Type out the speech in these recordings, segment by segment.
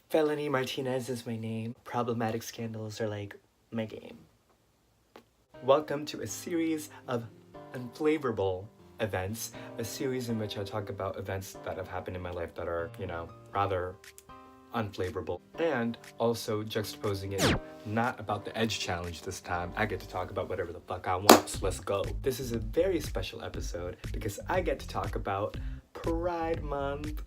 Felony Martinez is my name. Problematic scandals are like my game. Welcome to a series of Unflavorable Events, a series in which I talk about events that have happened in my life that are, rather unflavorable. And also juxtaposing it, not about the edge challenge this time. I get to talk about whatever the fuck I want, so let's go. This is a very special episode because I get to talk about Pride Month.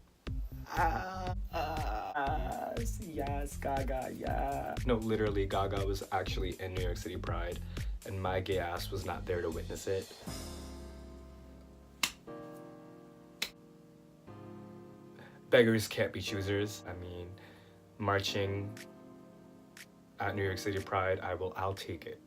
Yes, Gaga, yeah. No, literally, Gaga was actually in New York City Pride, and my gay ass was not there to witness it. Beggars can't be choosers. I mean, marching at New York City Pride, I'll take it.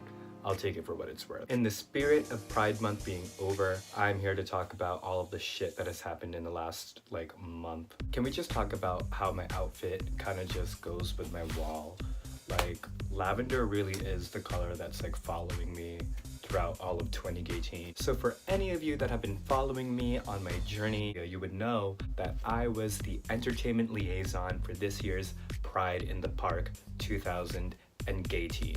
I'll take it for what it's worth. In the spirit of Pride Month being over, I'm here to talk about all of the shit that has happened in the last, month. Can we just talk about how my outfit kind of just goes with my wall? Lavender really is the color that's, following me throughout all of 2018. So for any of you that have been following me on my journey, you would know that I was the Entertainment Liaison for this year's Pride in the Park 2018.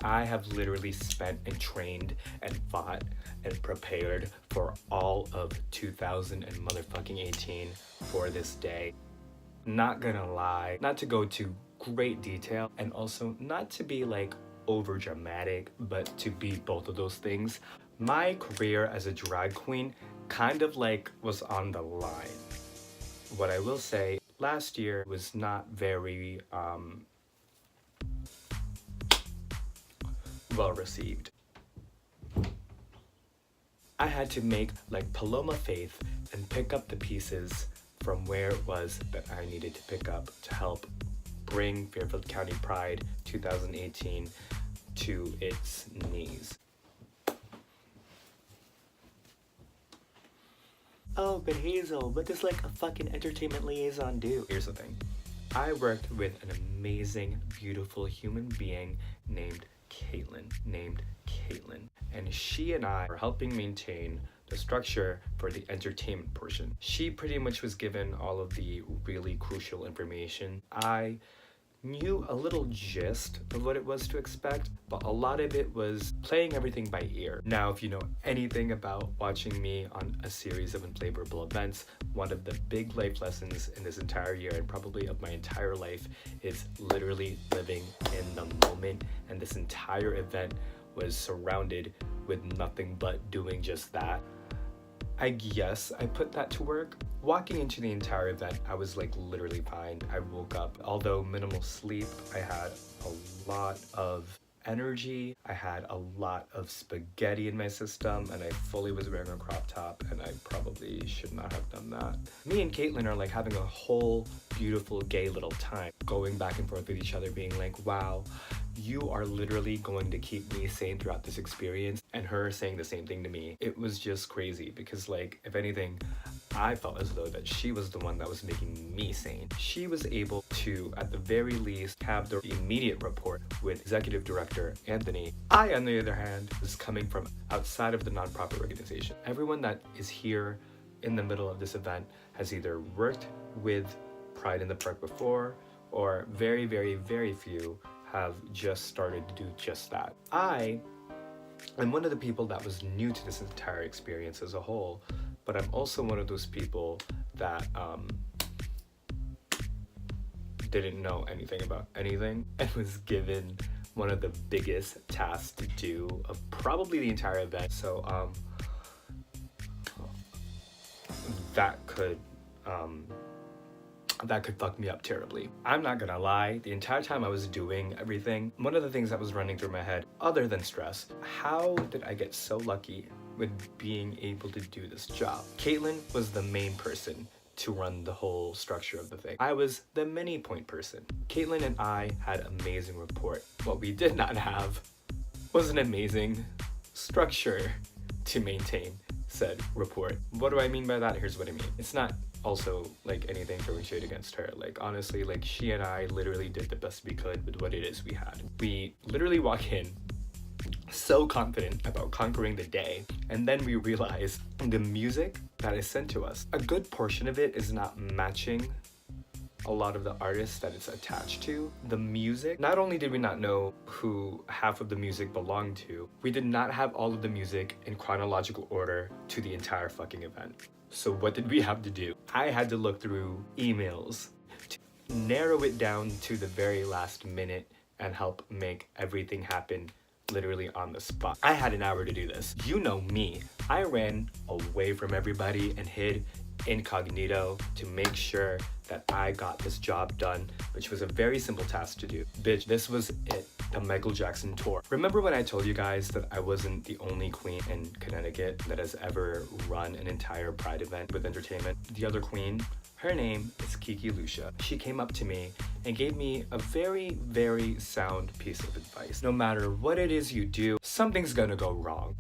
I have literally spent and trained and fought and prepared for all of 2018 for this day. Not gonna lie, not to go to great detail, and also not to be over dramatic, but to be both of those things. My career as a drag queen kind of was on the line. What I will say, last year was not very well received. I had to make Paloma Faith and pick up the pieces from where it was that I needed to pick up to help bring Fairfield County Pride 2018 to its knees. Oh, but Hazel, what does a fucking entertainment liaison do? Here's the thing. I worked with an amazing, beautiful human being named Caitlin. And she and I are helping maintain the structure for the entertainment portion. She pretty much was given all of the really crucial information. I knew a little gist of what it was to expect, but a lot of it was playing everything by ear. Now, if you know anything about watching me on a series of Unflavorable Events, one of the big life lessons in this entire year and probably of my entire life is literally living in the moment, and this entire event was surrounded with nothing but doing just that. I guess I put that to work. Walking into the entire event, I was literally fine. I woke up, although minimal sleep, I had a lot of energy. I had a lot of spaghetti in my system, and I fully was wearing a crop top, and I probably should not have done that. Me and Caitlin are having a whole beautiful gay little time, going back and forth with each other, being wow, you are literally going to keep me sane throughout this experience, and her saying the same thing to me. It was just crazy because if anything, I felt as though that she was the one that was making me sane. She was able to, at the very least, have the immediate rapport with Executive Director Anthony. I, on the other hand, was coming from outside of the nonprofit organization. Everyone that is here in the middle of this event has either worked with Pride in the Park before, or very, very, very few have just started to do just that. I am one of the people that was new to this entire experience as a whole, but I'm also one of those people that didn't know anything about anything and was given one of the biggest tasks to do of probably the entire event. So that could fuck me up terribly. I'm not gonna lie, the entire time I was doing everything, one of the things that was running through my head, other than stress, how did I get so lucky with being able to do this job? Caitlin was the main person to run the whole structure of the thing. I was the mini point person. Caitlin and I had amazing rapport. What we did not have was an amazing structure to maintain said rapport. What do I mean by that? Here's what I mean. It's not also anything throwing shade against her. Honestly, she and I literally did the best we could with what it is we had. We literally walk in so confident about conquering the day, and then we realize the music that is sent to us, a good portion of it is not matching a lot of the artists that it's attached to. The music, not only did we not know who half of the music belonged to, we did not have all of the music in chronological order to the entire fucking event. So what did we have to do? I had to look through emails to narrow it down to the very last minute and help make everything happen literally on the spot. I had an hour to do this. You know me. I ran away from everybody and hid incognito to make sure that I got this job done, which was a very simple task to do. Bitch, this was it. The Michael Jackson tour. Remember when I told you guys that I wasn't the only queen in Connecticut that has ever run an entire Pride event with entertainment? The other queen, her name is Kiki Lucia. She came up to me and gave me a very, very sound piece of advice. No matter what it is you do, something's gonna go wrong.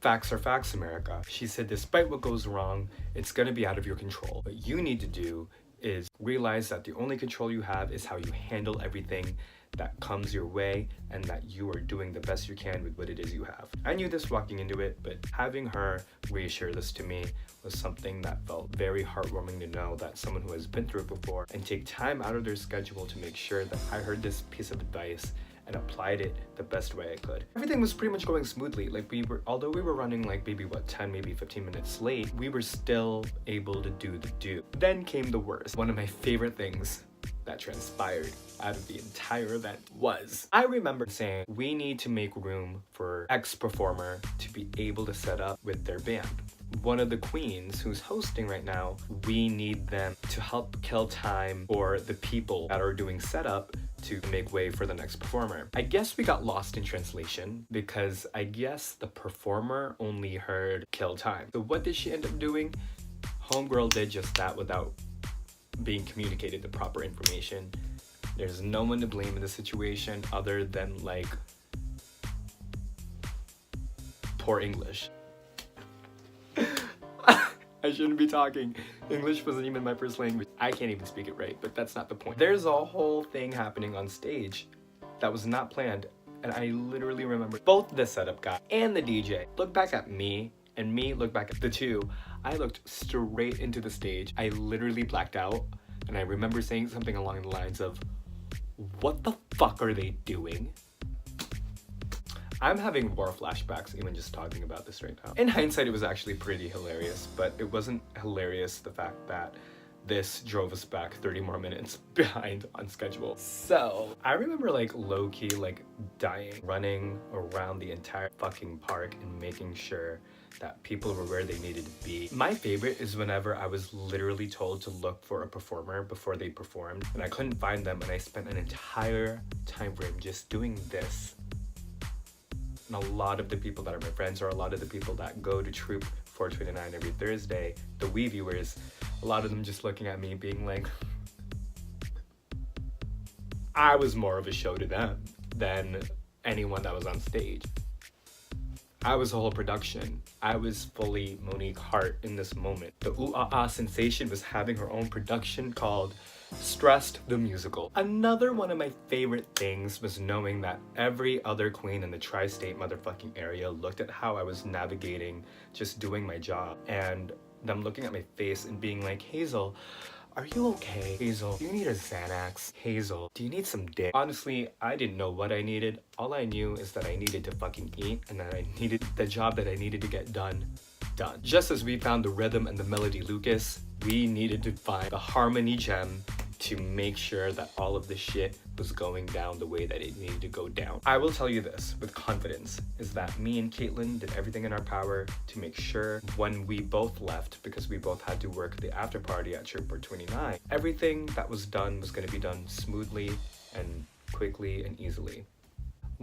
Facts are facts, America. She said, despite what goes wrong, it's gonna be out of your control. What you need to do is realize that the only control you have is how you handle everything that comes your way and that you are doing the best you can with what it is you have. I knew this walking into it, but having her reassure this to me was something that felt very heartwarming to know that someone who has been through it before and take time out of their schedule to make sure that I heard this piece of advice and applied it the best way I could. Everything was pretty much going smoothly. Like although we were running like maybe 10, maybe 15 minutes late, we were still able to do the do. Then came the worst. One of my favorite things that transpired out of the entire event was, I remember saying, we need to make room for X performer to be able to set up with their band. One of the queens who's hosting right now, we need them to help kill time for the people that are doing setup to make way for the next performer. I guess we got lost in translation because I guess the performer only heard kill time. So what did she end up doing? Homegirl did just that without being communicated the proper information. There's no one to blame in the situation other than like poor English. I shouldn't be talking. English wasn't even my first language. I can't even speak it right, but that's not the point. There's a whole thing happening on stage that was not planned, and I literally remember both the setup guy and the DJ look back at me, and me look back at the two. I looked straight into the stage. I literally blacked out, and I remember saying something along the lines of, what the fuck are they doing? I'm having war flashbacks even just talking about this right now. In hindsight, it was actually pretty hilarious, but it wasn't hilarious the fact that this drove us back 30 more minutes behind on schedule. So I remember like low-key like dying, running around the entire fucking park and making sure that people were where they needed to be. My favorite is whenever I was literally told to look for a performer before they performed and I couldn't find them, and I spent an entire time frame just doing this. And a lot of the people that are my friends, or a lot of the people that go to Troop 429 every Thursday, the Wii viewers, a lot of them just looking at me being like, I was more of a show to them than anyone that was on stage. I was a whole production. I was fully Monique Hart in this moment. The Ooh Ah Ah sensation was having her own production called Stressed the Musical. Another one of my favorite things was knowing that every other queen in the tri-state motherfucking area looked at how I was navigating, just doing my job, and them looking at my face and being like, Hazel, are you okay? Hazel, do you need a Xanax? Hazel, do you need some dick? Honestly, I didn't know what I needed. All I knew is that I needed to fucking eat and that I needed the job that I needed to get done. Just as we found the rhythm and the melody Lucas, we needed to find the harmony gem to make sure that all of this shit was going down the way that it needed to go down. I will tell you this with confidence, is that me and Caitlin did everything in our power to make sure when we both left, because we both had to work the after party at Troop 429, everything that was done was going to be done smoothly and quickly and easily.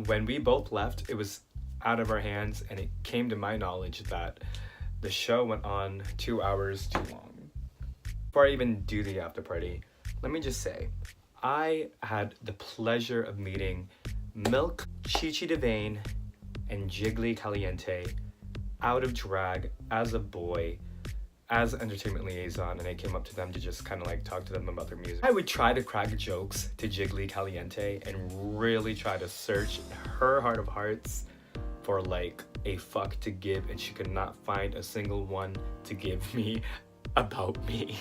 When we both left, it was out of our hands, and it came to my knowledge that the show went on 2 hours too long. Before I even do the after party, let me just say, I had the pleasure of meeting Milk, Chichi Devane, and Jiggly Caliente out of drag as a boy, as Entertainment Liaison, and I came up to them to just kind of like talk to them about their music. I would try to crack jokes to Jiggly Caliente and really try to search her heart of hearts for like a fuck to give, and she could not find a single one to give me about me.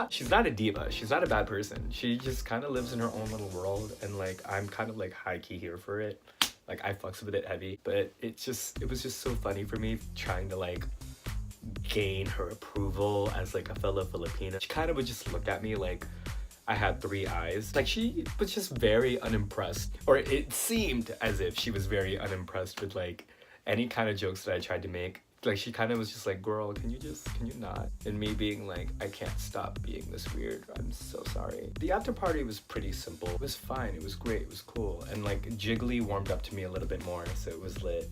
She's not a diva. She's not a bad person. She just kind of lives in her own little world, and like I'm kind of like high key here for it. Like I fucks with it heavy, but it was just so funny for me trying to like gain her approval as like a fellow Filipino. She kind of would just look at me like I had three eyes. Like she was just very unimpressed, or it seemed as if she was very unimpressed with like any kind of jokes that I tried to make. Like she kind of was just like, girl, can you not? And me being like, I can't stop being this weird. I'm so sorry. The after party was pretty simple. It was fine. It was great. It was cool. And like Jiggly warmed up to me a little bit more, so it was lit.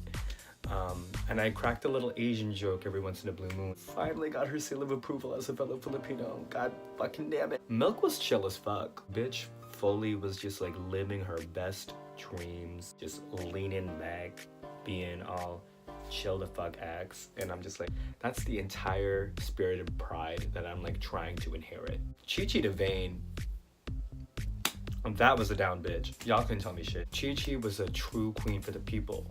And I cracked a little Asian joke every once in a blue moon. Finally got her seal of approval as a fellow Filipino. God fucking damn it. Milk was chill as fuck. Bitch fully was just like living her best dreams. Just leaning back, being all chill the fuck axe. And I'm just like, that's the entire spirit of pride that I'm like trying to inherit. Chi-Chi DeVane, that was a down bitch. Y'all couldn't tell me shit. Chi-Chi was a true queen for the people,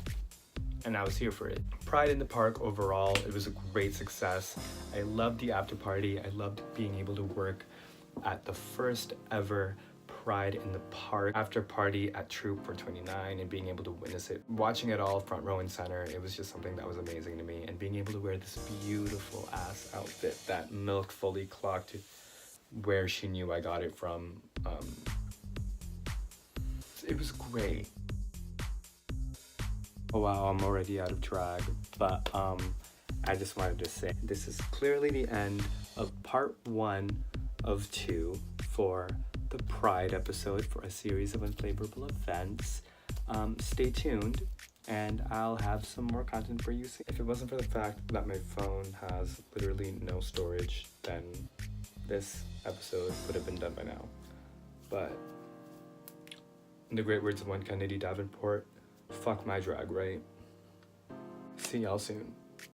and I was here for it. Pride in the Park overall, it was a great success. I loved the after party. I loved being able to work at the first ever Pride in the Park after party at Troop for 29 and being able to witness it. Watching it all front row and center, it was just something that was amazing to me. And being able to wear this beautiful ass outfit that Milk fully clocked where she knew I got it from. It was great. Oh wow, I'm already out of track, but I just wanted to say this is clearly the end of part 1 of 2 for the Pride episode for a series of Unflavorable Events. Stay tuned, and I'll have some more content for you soon. If it wasn't for the fact that my phone has literally no storage, then this episode would have been done by now. But in the great words of one Kennedy Davenport, fuck my drag, right? See y'all soon.